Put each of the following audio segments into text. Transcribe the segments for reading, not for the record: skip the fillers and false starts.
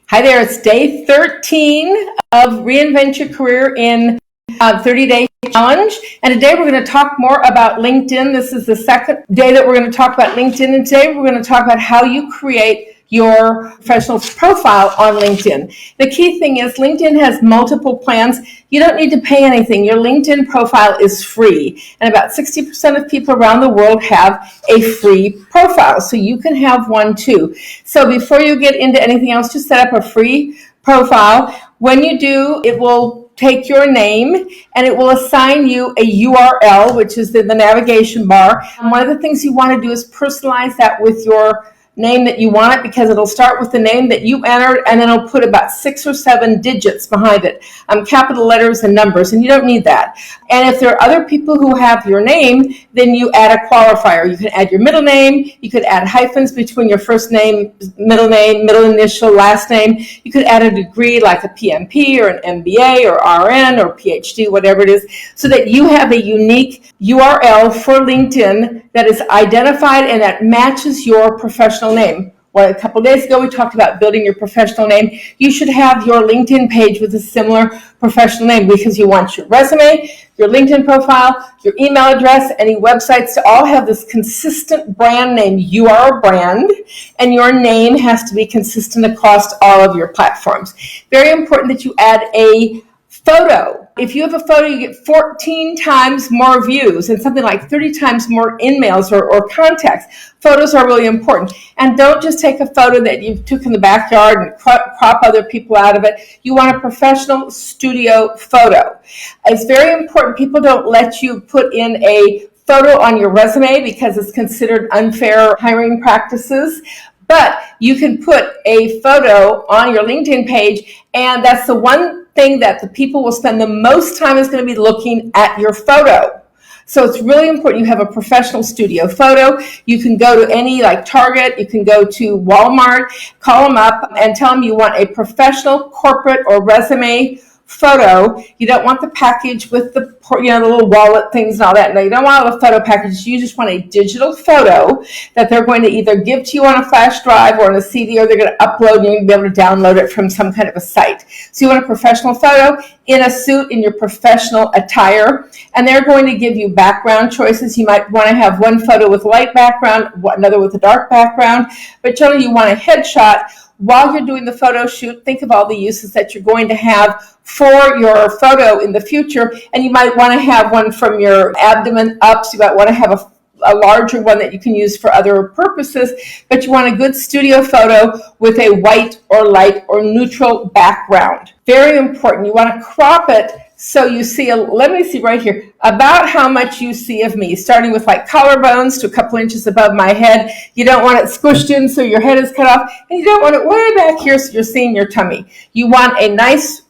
Hi there, it's day 13 of Reinvent Your Career in 30-Day Challenge. And today we're going to talk more about LinkedIn. This is the second day that we're going to talk about LinkedIn. And today we're going to talk about how you create your professional profile on LinkedIn. The key thing is LinkedIn has multiple plans. You don't need to pay anything. Your LinkedIn profile is free. And about 60% of people around the world have a free profile. So you can have one too. So before you get into anything else, just set up a free profile. When you do, it will take your name and it will assign you a URL, which is in the navigation bar. And one of the things you want to do is personalize that with your name that you want it, because it'll start with the name that you entered and then it'll put about 6 or 7 digits behind it, capital letters and numbers, and you don't need that. And if there are other people who have your name, then you add a qualifier. You can add your middle name, you could add hyphens between your first name, middle initial, last name. You could add a degree like a PMP or an MBA or RN or PhD, whatever it is, so that you have a unique URL for LinkedIn that is identified and that matches your professional name. Well, a couple of days ago, we talked about building your professional name. You should have your LinkedIn page with a similar professional name, because you want your resume, your LinkedIn profile, your email address, any websites to all have this consistent brand name. You are a brand, and your name has to be consistent across all of your platforms. Very important that you add a photo. If you have a photo, you get 14 times more views and something like 30 times more emails or contacts. Photos are really important. And don't just take a photo that you took in the backyard and crop other people out of it. You want a professional studio photo. It's very important. People don't let you put in a photo on your resume because it's considered unfair hiring practices. But you can put a photo on your LinkedIn page, and that's the one thing that the people will spend the most time is going to be looking at your photo. So it's really important you have a professional studio photo. You can go to any, like Target, you can go to Walmart, call them up and tell them you want a professional corporate or resume photo. You don't want the package with the the little wallet things and all that. No, you don't want a photo package. You just want a digital photo that they're going to either give to you on a flash drive or on a CD, or they're going to upload and you're going to be able to download it from some kind of a site. So you want a professional photo in a suit, in your professional attire, and they're going to give you background choices. You might want to have one photo with a light background, another with a dark background, but generally you want a headshot. While you're doing the photo shoot, think of all the uses that you're going to have for your photo in the future. And you might want to have one from your abdomen up. So you might want to have a larger one that you can use for other purposes. But you want a good studio photo with a white or light or neutral background. Very important. You want to crop it so you see, let me see right here, about how much you see of me, starting with like collarbones to a couple inches above my head. You don't want it squished in so your head is cut off, and you don't want it way back here so you're seeing your tummy. You want a nice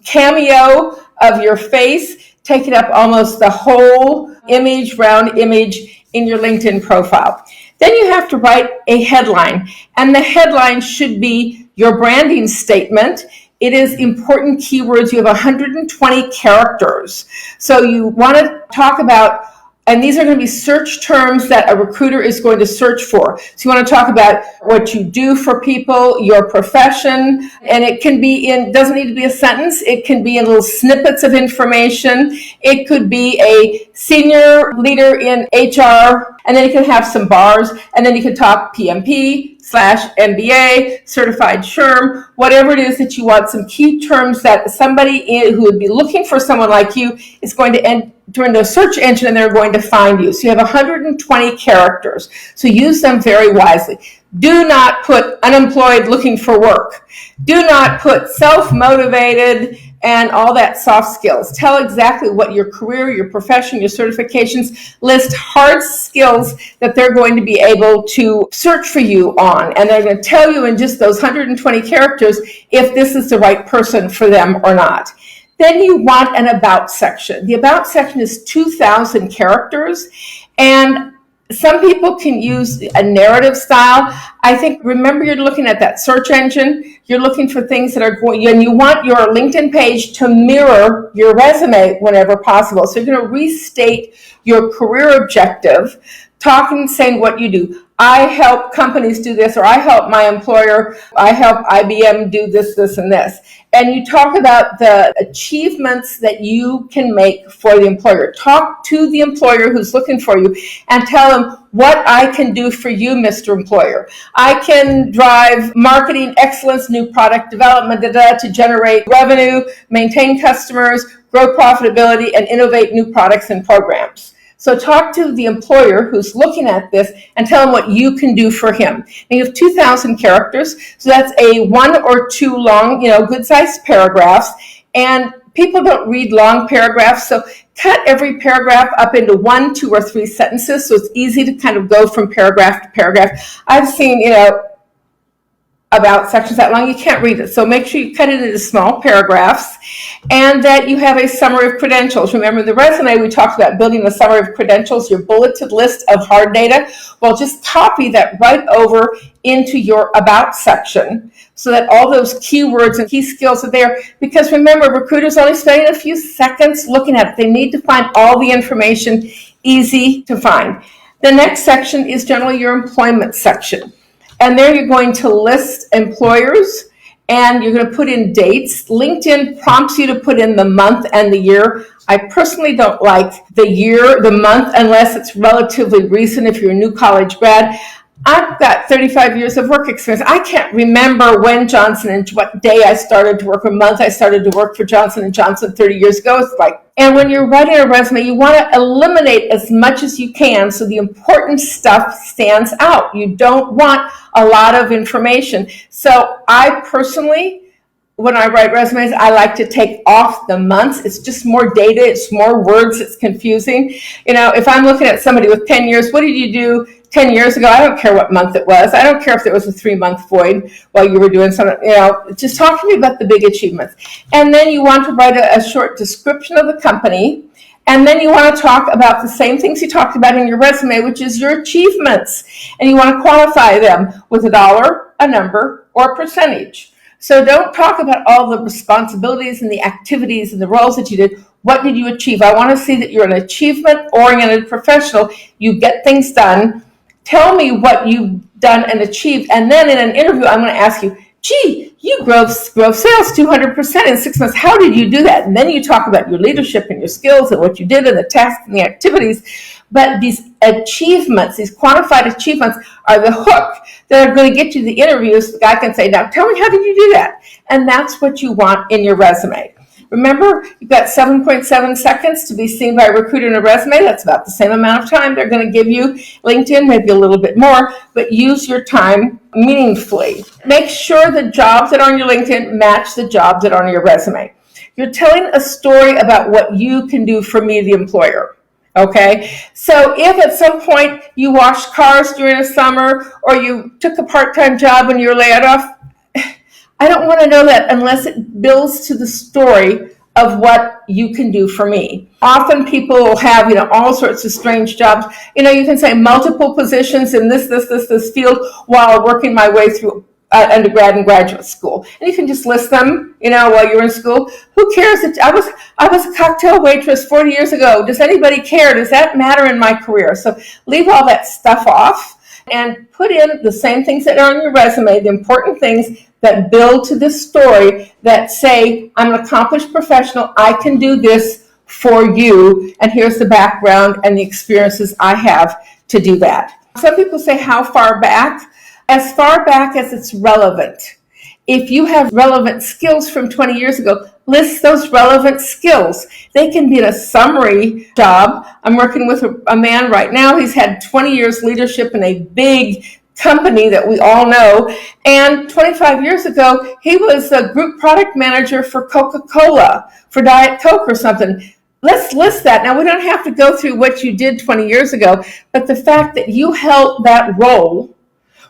cameo of your face, taking up almost the whole image, round image in your LinkedIn profile. Then you have to write a headline, and the headline should be your branding statement. It is important keywords. You have 120 characters. So you want to talk about, and these are going to be search terms that a recruiter is going to search for. So you want to talk about what you do for people, your profession, and it can be doesn't need to be a sentence. It can be in little snippets of information. It could be a senior leader in HR, and then you can have some bars, and then you can talk PMP/MBA, certified SHRM, whatever it is that you want, some key terms that somebody who would be looking for someone like you is going to enter into a search engine and they're going to find you. So you have 120 characters. So use them very wisely. Do not put unemployed looking for work. Do not put self-motivated and all that soft skills. Tell exactly what your career, your profession, your certifications, list hard skills that they're going to be able to search for you on. And they're going to tell you in just those 120 characters if this is the right person for them or not. Then you want an about section. The about section is 2,000 characters, and some people can use a narrative style. I think, remember, you're looking at that search engine. You're looking for things that are going, and you want your LinkedIn page to mirror your resume whenever possible. So you're going to restate your career objective, talking, saying what you do. I help companies do this, or I help my employer, I help IBM do this, this, and this. And you talk about the achievements that you can make for the employer. Talk to the employer who's looking for you and tell them what I can do for you, Mr. Employer. I can drive marketing excellence, new product development, to generate revenue, maintain customers, grow profitability, and innovate new products and programs. So talk to the employer who's looking at this and tell him what you can do for him. And you have 2,000 characters, so that's a 1 or 2 long, good-sized paragraphs. And people don't read long paragraphs, so cut every paragraph up into 1, 2, or 3 sentences, so it's easy to kind of go from paragraph to paragraph. I've seen, about sections that long, you can't read it. So make sure you cut it into small paragraphs and that you have a summary of credentials. Remember the resume, we talked about building a summary of credentials, your bulleted list of hard data. Well, just copy that right over into your about section so that all those keywords and key skills are there. Because remember, recruiters only spending a few seconds looking at it. They need to find all the information easy to find. The next section is generally your employment section. And there you're going to list employers and you're going to put in dates. LinkedIn prompts you to put in the month and the year. I personally don't like the year, the month, unless it's relatively recent if you're a new college grad. I've got 35 years of work experience. I can't remember when what day I started to work, or month I started to work for Johnson & Johnson 30 years ago. It's like, and when you're writing a resume, you want to eliminate as much as you can so the important stuff stands out. You don't want a lot of information. So I personally, when I write resumes, I like to take off the months. It's just more data. It's more words. It's confusing. If I'm looking at somebody with 10 years, what did you do 10 years ago? I don't care what month it was. I don't care if it was a 3-month void while you were doing something. Just talk to me about the big achievements. And then you want to write a short description of the company. And then you want to talk about the same things you talked about in your resume, which is your achievements. And you want to quantify them with a dollar, a number, or a percentage. So don't talk about all the responsibilities and the activities and the roles that you did. What did you achieve? I want to see that you're an achievement-oriented professional. You get things done. Tell me what you've done and achieved. And then in an interview, I'm going to ask you, gee, you grew sales 200% in 6 months. How did you do that? And then you talk about your leadership and your skills and what you did and the tasks and the activities. But these achievements, these quantified achievements, are the hook that are going to get you the interviews. The guy can say, now tell me, how did you do that? And that's what you want in your resume. Remember, you've got 7.7 seconds to be seen by a recruiter in a resume. That's about the same amount of time they're going to give you. LinkedIn, maybe a little bit more, but use your time meaningfully. Make sure the jobs that are on your LinkedIn match the jobs that are on your resume. You're telling a story about what you can do for me, the employer. Okay, so if at some point you washed cars during a summer or you took a part-time job when you were laid off, I don't want to know that unless it builds to the story of what you can do for me. Often people will have, all sorts of strange jobs. You can say multiple positions in this field while working my way through undergrad and graduate school. And you can just list them, while you're in school. Who cares? I was a cocktail waitress 40 years ago. Does anybody care? Does that matter in my career? So leave all that stuff off and put in the same things that are on your resume, the important things that build to this story that say, I'm an accomplished professional, I can do this for you, and here's the background and the experiences I have to do that. Some people say, how far back? As far back as it's relevant. If you have relevant skills from 20 years ago, list those relevant skills. They can be in a summary job. I'm working with a man right now. He's had 20 years leadership in a big company that we all know. And 25 years ago, he was a group product manager for Coca-Cola, for Diet Coke or something. Let's list that. Now, we don't have to go through what you did 20 years ago, but the fact that you held that role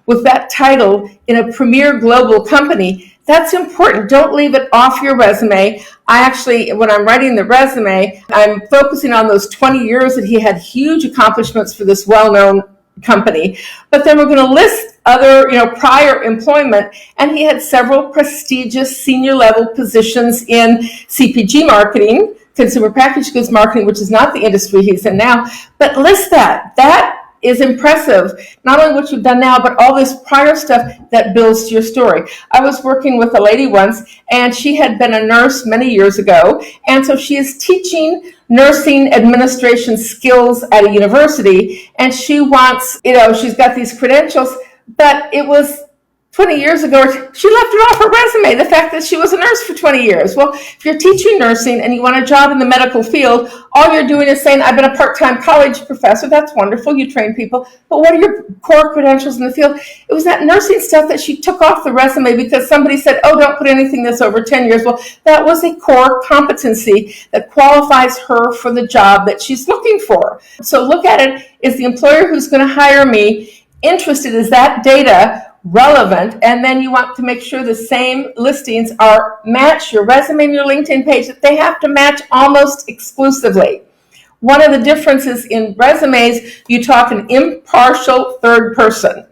with that title in a premier global company, that's important. Don't leave it off your resume. I actually, when I'm writing the resume, I'm focusing on those 20 years that he had huge accomplishments for this well-known company. But then we're going to list other, prior employment, and he had several prestigious senior level positions in CPG marketing, consumer packaged goods marketing, which is not the industry he's in now. But list that. That is impressive. Not only what you've done now, but all this prior stuff that builds to your story. I was working with a lady once, and she had been a nurse many years ago, and so she is teaching nursing administration skills at a university, and she wants, she's got these credentials, but it was 20 years ago, she left it off her resume, the fact that she was a nurse for 20 years. Well, if you're teaching nursing and you want a job in the medical field, all you're doing is saying, I've been a part-time college professor. That's wonderful. You train people. But what are your core credentials in the field? It was that nursing stuff that she took off the resume because somebody said, oh, don't put anything that's over 10 years. Well, that was a core competency that qualifies her for the job that she's looking for. So look at it, is the employer who's going to hire me interested? Is that data relevant? And then you want to make sure the same listings are match your resume and your LinkedIn page, that they have to match almost exclusively. One of the differences in resumes, you talk an impartial third person,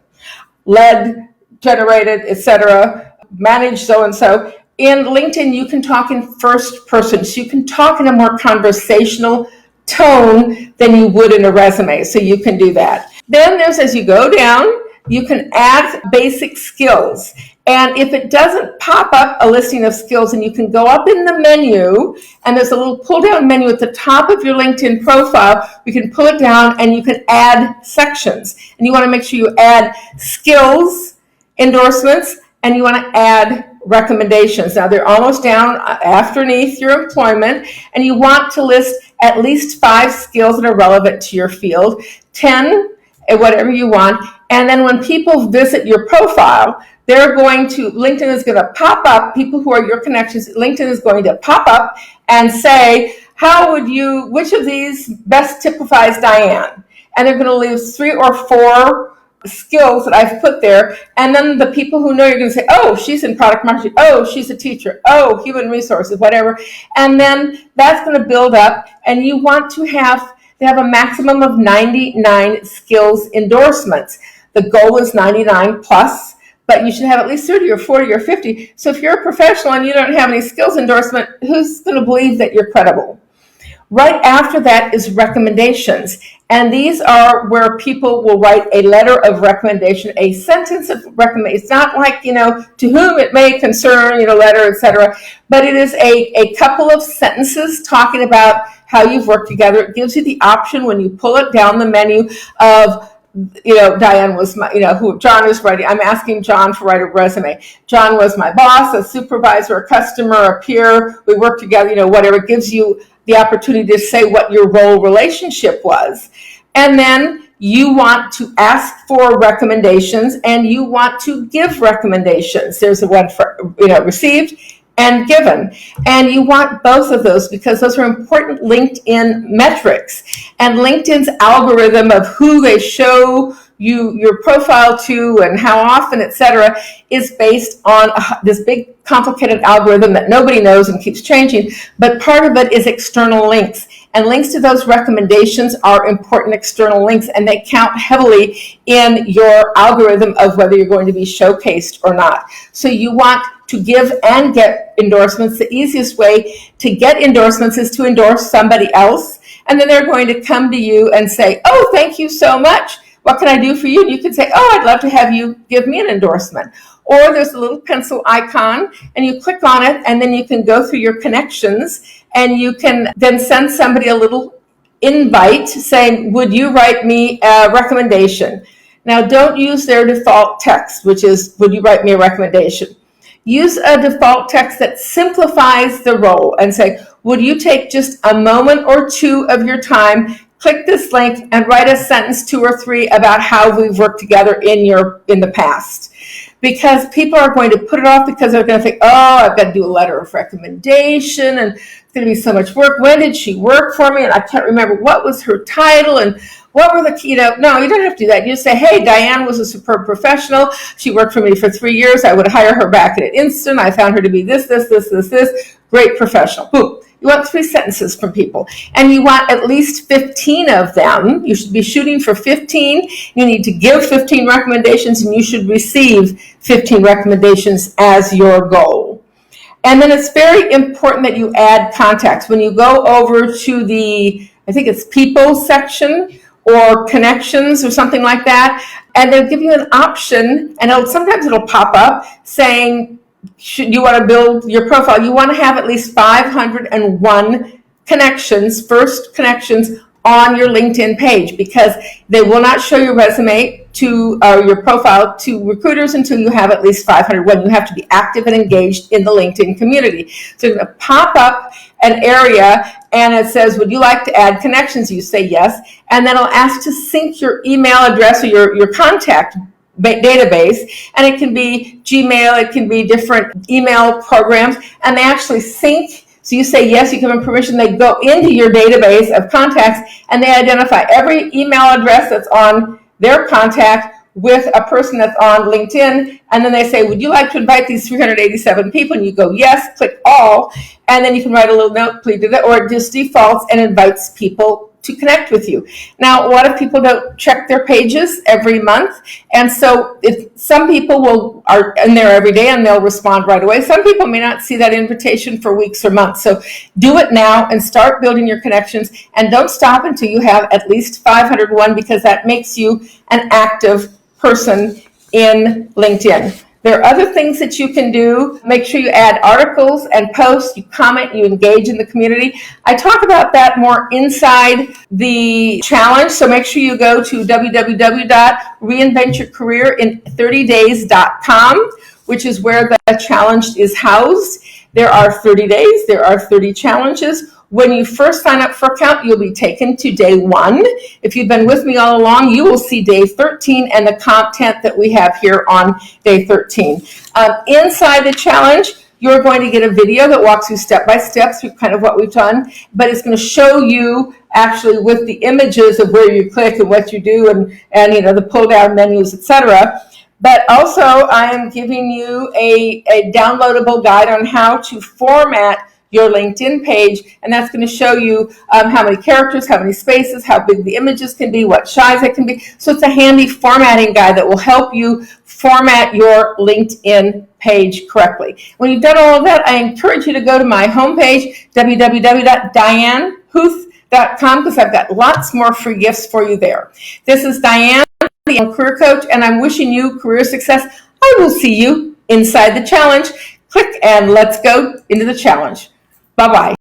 led, generated, etc., managed so-and-so. In LinkedIn, you can talk in first person, so you can talk in a more conversational tone than you would in a resume, so you can do that. Then there's, as you go down, you can add basic skills. And if it doesn't pop up a listing of skills, and you can go up in the menu, and there's a little pull-down menu at the top of your LinkedIn profile. You can pull it down, and you can add sections. And you want to make sure you add skills, endorsements, and you want to add recommendations. Now, they're almost down underneath your employment, and you want to list at least 5 skills that are relevant to your field, 10, whatever you want. And then when people visit your profile, LinkedIn is going to pop up, people who are your connections, LinkedIn is going to pop up and say, which of these best typifies Diane? And they're going to leave 3 or 4 skills that I've put there. And then the people who know, you're going to say, oh, she's in product marketing. Oh, she's a teacher. Oh, human resources, whatever. And then that's going to build up. And you want to have a maximum of 99 skills endorsements. The goal is 99 plus, but you should have at least 30 or 40 or 50. So if you're a professional and you don't have any skills endorsement, who's going to believe that you're credible? Right after that is recommendations. And these are where people will write a letter of recommendation, a sentence of recommendation. It's not like, to whom it may concern, letter, etc. But it is a couple of sentences talking about how you've worked together. It gives you the option when you pull it down the menu of, Diane was my, who John is writing. I'm asking John to write a resume. John was my boss, a supervisor, a customer, a peer. We worked together, whatever. It gives you the opportunity to say what your role relationship was. And then you want to ask for recommendations, and you want to give recommendations. There's a one for, received and given. And you want both of those because those are important LinkedIn metrics. And LinkedIn's algorithm of who they show you your profile to and how often, etc., is based on this big complicated algorithm that nobody knows and keeps changing. But part of it is external links. And links to those recommendations are important external links, and they count heavily in your algorithm of whether you're going to be showcased or not. So you want to give and get endorsements. The easiest way to get endorsements is to endorse somebody else, and then they're going to come to you and say, oh, thank you so much. What can I do for you? And you can say, oh, I'd love to have you give me an endorsement. Or there's a little pencil icon, and you click on it, and then you can go through your connections, and you can then send somebody a little invite saying, would you write me a recommendation? Now, don't use their default text, which is, would you write me a recommendation? Use a default text that simplifies the role and say, would you take just a moment or 2 of your time, click this link, and write a sentence 2 or 3 about how we've worked together in the past. Because people are going to put it off because they're going to think, oh, I've got to do a letter of recommendation, and it's going to be so much work. When did she work for me? And I can't remember what was her title and what were the, no, you don't have to do that. You just say, hey, Diane was a superb professional. She worked for me for 3 years. I would hire her back in an instant. I found her to be this. Great professional. Boom. You want 3 sentences from people, and you want at least 15 of them. You should be shooting for 15. You need to give 15 recommendations, and you should receive 15 recommendations as your goal. And then it's very important that you add contacts. When you go over to the, I think it's people section, or connections or something like that. And they'll give you an option, and sometimes it'll pop up saying, should you want to build your profile? You want to have at least 501 connections, first connections on your LinkedIn page, because they will not show your resume to your profile to recruiters until you have at least 501. You have to be active and engaged in the LinkedIn community. So you're going to pop up an area and it says, would you like to add connections? You say yes, and then it'll ask to sync your email address or your contact database, and it can be Gmail, it can be different email programs, and they actually sync. So you say yes, you give them permission, they go into your database of contacts and they identify every email address that's on their contact with a person that's on LinkedIn, and then they say, would you like to invite these 387 people? And you go yes, click all, and then you can write a little note, please do that, or it just defaults and invites people to connect with you. Now, a lot of people don't check their pages every month, and so some people are in there every day and they'll respond right away. Some people may not see that invitation for weeks or months. So do it now and start building your connections, and don't stop until you have at least 501, because that makes you an active person in LinkedIn. There are other things that you can do. Make sure you add articles and posts, you comment, you engage in the community. I talk about that more inside the challenge, so make sure you go to www.reinventyourcareerin30days.com, which is where the challenge is housed. There are 30 days, there are 30 challenges. When you first sign up for an account, you'll be taken to day 1. If you've been with me all along, you will see day 13 and the content that we have here on day 13. Inside the challenge, you're going to get a video that walks you step by step through kind of what we've done, but it's going to show you actually with the images of where you click and what you do, and the pull down menus, etc. But also, I am giving you a downloadable guide on how to format your LinkedIn page, and that's going to show you how many characters, how many spaces, how big the images can be, what size it can be. So it's a handy formatting guide that will help you format your LinkedIn page correctly. When you've done all of that, I encourage you to go to my homepage, www.dianehuth.com, because I've got lots more free gifts for you there. This is Diane, the career coach, and I'm wishing you career success. I will see you inside the challenge. Click and let's go into the challenge. Bye-bye.